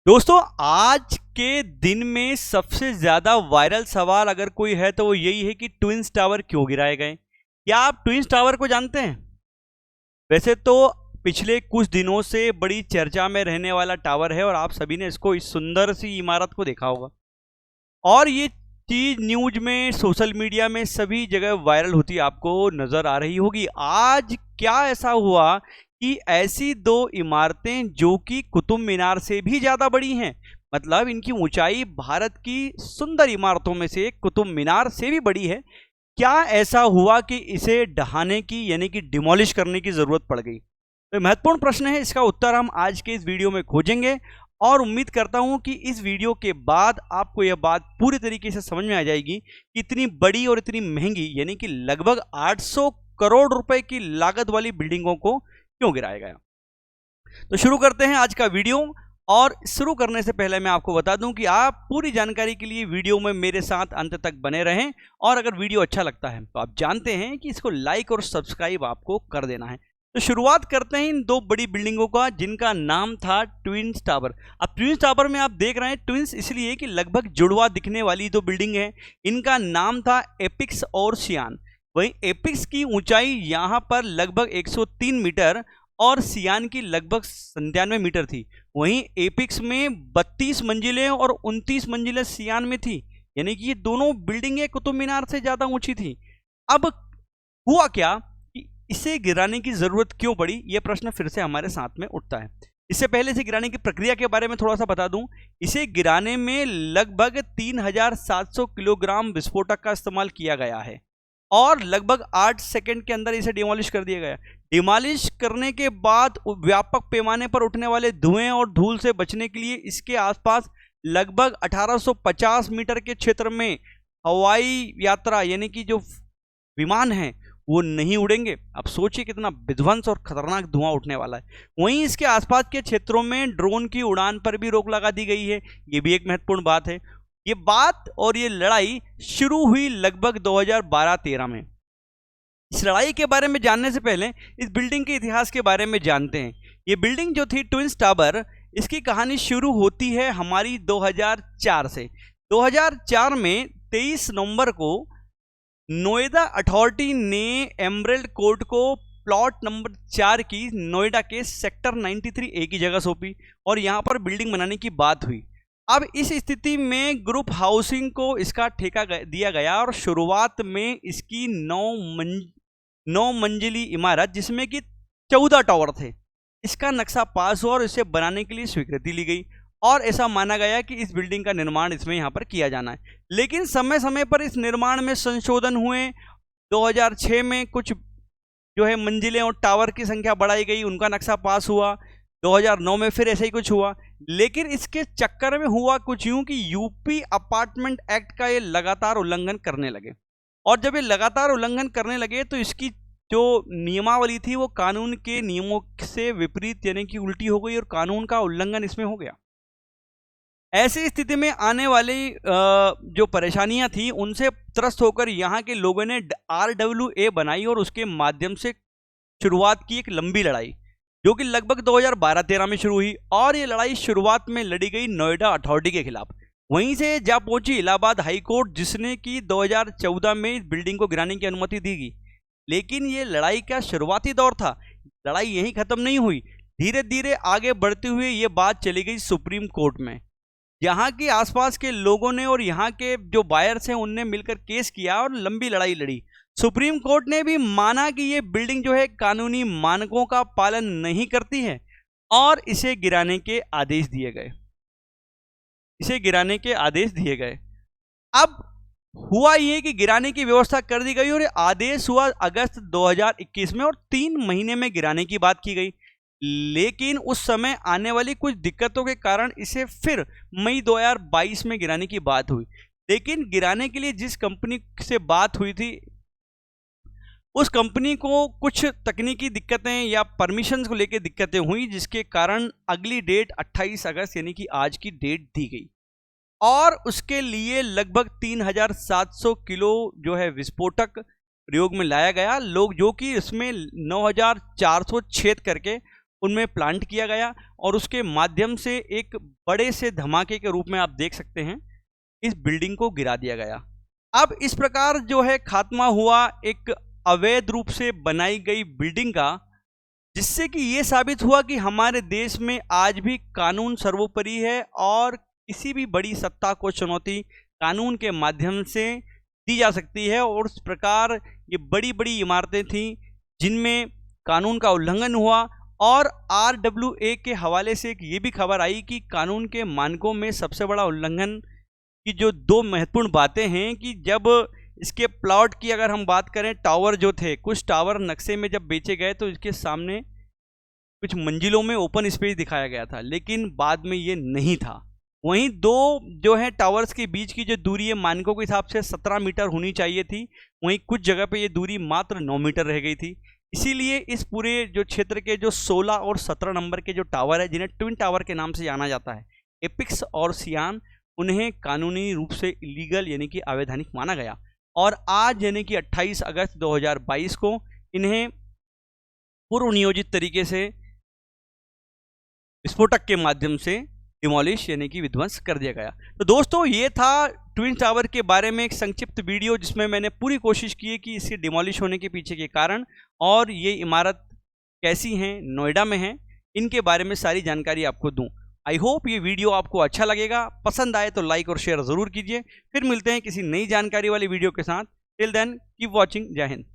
दोस्तों, आज के दिन में सबसे ज्यादा वायरल सवाल अगर कोई है तो वो यही है कि ट्विंस टावर क्यों गिराए गए। क्या आप ट्विंस टावर को जानते हैं? वैसे तो पिछले कुछ दिनों से बड़ी चर्चा में रहने वाला टावर है और आप सभी ने इसको, इस सुंदर सी इमारत को देखा होगा और ये चीज न्यूज में, सोशल मीडिया में सभी जगह वायरल होती आपको नजर आ रही होगी। आज क्या ऐसा हुआ कि ऐसी दो इमारतें जो कि कुतुब मीनार से भी ज्यादा बड़ी हैं, मतलब इनकी ऊंचाई भारत की सुंदर इमारतों में से कुतुब मीनार से भी बड़ी है, क्या ऐसा हुआ कि इसे ढहाने की यानी कि डिमोलिश करने की जरूरत पड़ गई? तो महत्वपूर्ण प्रश्न है, इसका उत्तर हम आज के इस वीडियो में खोजेंगे और उम्मीद करता हूं कि इस वीडियो के बाद आपको यह बात पूरी तरीके से समझ में आ जाएगी कि इतनी बड़ी और इतनी महंगी यानी कि लगभग 800 करोड़ रुपए की लागत वाली बिल्डिंगों को क्यों गिराया गया। तो शुरू करते हैं आज का वीडियो। और शुरू करने से पहले मैं आपको बता दूं कि आप पूरी जानकारी के लिए वीडियो में मेरे साथ अंत तक बने रहें और अगर वीडियो अच्छा लगता है तो आप जानते हैं कि इसको लाइक और सब्सक्राइब आपको कर देना है। तो शुरुआत करते हैं इन दो बड़ी बिल्डिंगों का जिनका नाम था ट्विंस टावर। अब ट्विंस टावर में आप देख रहे हैं ट्विंस इसलिए कि लगभग जुड़वा दिखने वाली दो बिल्डिंग है। इनका नाम था एपिक्स और सियान। वहीं एपिक्स की ऊंचाई यहां पर लगभग 103 मीटर और सियान की लगभग 97 मीटर थी। वहीं एपिक्स में 32 मंजिलें और 29 मंजिलें सियान में थी, यानी कि ये दोनों बिल्डिंगें कुतुब मीनार से ज्यादा ऊंची थी। अब हुआ क्या कि इसे गिराने की जरूरत क्यों पड़ी, यह प्रश्न फिर से हमारे साथ में उठता है। इससे पहले इसे गिराने की प्रक्रिया के बारे में थोड़ा सा बता दूं। इसे गिराने में लगभग 3700 किलोग्राम विस्फोटक का इस्तेमाल किया गया है और लगभग 8 सेकंड के अंदर इसे डिमोलिश कर दिया गया। डिमोलिश करने के बाद व्यापक पैमाने पर उठने वाले धुएं और धूल से बचने के लिए इसके आसपास लगभग 1850 मीटर के क्षेत्र में हवाई यात्रा यानी कि जो विमान हैं वो नहीं उड़ेंगे। अब सोचिए कितना विध्वंस और खतरनाक धुआं उठने वाला है। वहीं इसके आसपास के क्षेत्रों में ड्रोन की उड़ान पर भी रोक लगा दी गई है, ये भी एक महत्वपूर्ण बात है। ये बात और ये लड़ाई शुरू हुई लगभग 2012-13 में। इस लड़ाई के बारे में जानने से पहले इस बिल्डिंग के इतिहास के बारे में जानते हैं। ये बिल्डिंग जो थी ट्विंस टावर, इसकी कहानी शुरू होती है हमारी 2004 से। 2004 में 23 नवंबर को नोएडा अथॉरिटी ने एमरेल्ड कोर्ट को प्लॉट नंबर 4 की नोएडा के सेक्टर 93A की जगह सौंपी और यहां पर बिल्डिंग बनाने की बात हुई। अब इस स्थिति में ग्रुप हाउसिंग को इसका ठेका दिया गया और शुरुआत में इसकी 9 मंजिली इमारत जिसमें कि 14 टावर थे, इसका नक्शा पास हुआ और इसे बनाने के लिए स्वीकृति ली गई और ऐसा माना गया कि इस बिल्डिंग का निर्माण इसमें यहाँ पर किया जाना है। लेकिन समय समय पर इस निर्माण में संशोधन हुए। 2006 में कुछ जो है मंजिलें और टावर की संख्या बढ़ाई गई, उनका नक्शा पास हुआ। 2009 में फिर ऐसा ही कुछ हुआ, लेकिन इसके चक्कर में हुआ कुछ यूं कि यूपी अपार्टमेंट एक्ट का ये लगातार उल्लंघन करने लगे और जब ये लगातार उल्लंघन करने लगे तो इसकी जो नियमावली थी वो कानून के नियमों से विपरीत यानी कि उल्टी हो गई और कानून का उल्लंघन इसमें हो गया। ऐसी स्थिति में आने वाली जो परेशानियां थी उनसे त्रस्त होकर यहाँ के लोगों ने RWA बनाई और उसके माध्यम से शुरुआत की एक लंबी लड़ाई जो कि लगभग 2012-13 में शुरू हुई और ये लड़ाई शुरुआत में लड़ी गई नोएडा अथॉरिटी के खिलाफ। वहीं से जा पहुंची इलाहाबाद हाई कोर्ट जिसने कि 2014 में इस बिल्डिंग को गिराने की अनुमति दी गई। लेकिन ये लड़ाई का शुरुआती दौर था, लड़ाई यहीं खत्म नहीं हुई। धीरे धीरे आगे बढ़ते हुए ये बात चली गई सुप्रीम कोर्ट में। यहाँ के आसपास के लोगों ने और यहाँ के जो बायर्स हैं उनने मिलकर केस किया और लंबी लड़ाई लड़ी। सुप्रीम कोर्ट ने भी माना कि ये बिल्डिंग जो है कानूनी मानकों का पालन नहीं करती है और इसे गिराने के आदेश दिए गए। अब हुआ ये कि गिराने की व्यवस्था कर दी गई और आदेश हुआ अगस्त 2021 में और 3 महीने में गिराने की बात की गई। लेकिन उस समय आने वाली कुछ दिक्कतों के कारण इसे फिर मई 2022 में गिराने की बात हुई। लेकिन गिराने के लिए जिस कंपनी से बात हुई थी उस कंपनी को कुछ तकनीकी दिक्कतें या परमिशंस को लेकर दिक्कतें हुई, जिसके कारण अगली डेट 28 अगस्त यानी कि आज की डेट दी गई और उसके लिए लगभग 3700 किलो जो है विस्फोटक प्रयोग में लाया गया। लोग जो कि इसमें 9400 छेद करके उनमें प्लांट किया गया और उसके माध्यम से एक बड़े से धमाके के रूप में आप देख सकते हैं इस बिल्डिंग को गिरा दिया गया। अब इस प्रकार जो है खात्मा हुआ एक अवैध रूप से बनाई गई बिल्डिंग का, जिससे कि ये साबित हुआ कि हमारे देश में आज भी कानून सर्वोपरि है और किसी भी बड़ी सत्ता को चुनौती कानून के माध्यम से दी जा सकती है। और इस प्रकार ये बड़ी बड़ी इमारतें थीं जिनमें कानून का उल्लंघन हुआ। और RWA के हवाले से एक ये भी खबर आई कि कानून के मानकों में सबसे बड़ा उल्लंघन की जो दो महत्वपूर्ण बातें हैं कि जब इसके प्लॉट की अगर हम बात करें, टावर जो थे, कुछ टावर नक्शे में जब बेचे गए तो इसके सामने कुछ मंजिलों में ओपन स्पेस दिखाया गया था, लेकिन बाद में ये नहीं था। वहीं दो जो है टावर्स के बीच की जो दूरी है मानकों के हिसाब से 17 मीटर होनी चाहिए थी, वहीं कुछ जगह पे ये दूरी मात्र 9 मीटर रह गई थी। इसीलिए इस पूरे जो क्षेत्र के जो 16 और 17 नंबर के जो टावर है, जिन्हें ट्विन टावर के नाम से जाना जाता है, एपिक्स और सियान, उन्हें कानूनी रूप से इलीगल यानी कि अवैधानिक माना गया। और आज यानी कि 28 अगस्त 2022 को इन्हें पूर्व नियोजित तरीके से विस्फोटक के माध्यम से डिमोलिश यानी कि विध्वंस कर दिया गया। तो दोस्तों, ये था ट्विन टावर के बारे में एक संक्षिप्त वीडियो, जिसमें मैंने पूरी कोशिश की है कि इसके डिमोलिश होने के पीछे के कारण और ये इमारत कैसी हैं, नोएडा में हैं, इनके बारे में सारी जानकारी आपको दूं। आई होप ये वीडियो आपको अच्छा लगेगा। पसंद आए तो लाइक और शेयर ज़रूर कीजिए। फिर मिलते हैं किसी नई जानकारी वाली वीडियो के साथ। Till then keep watching. जय हिंद।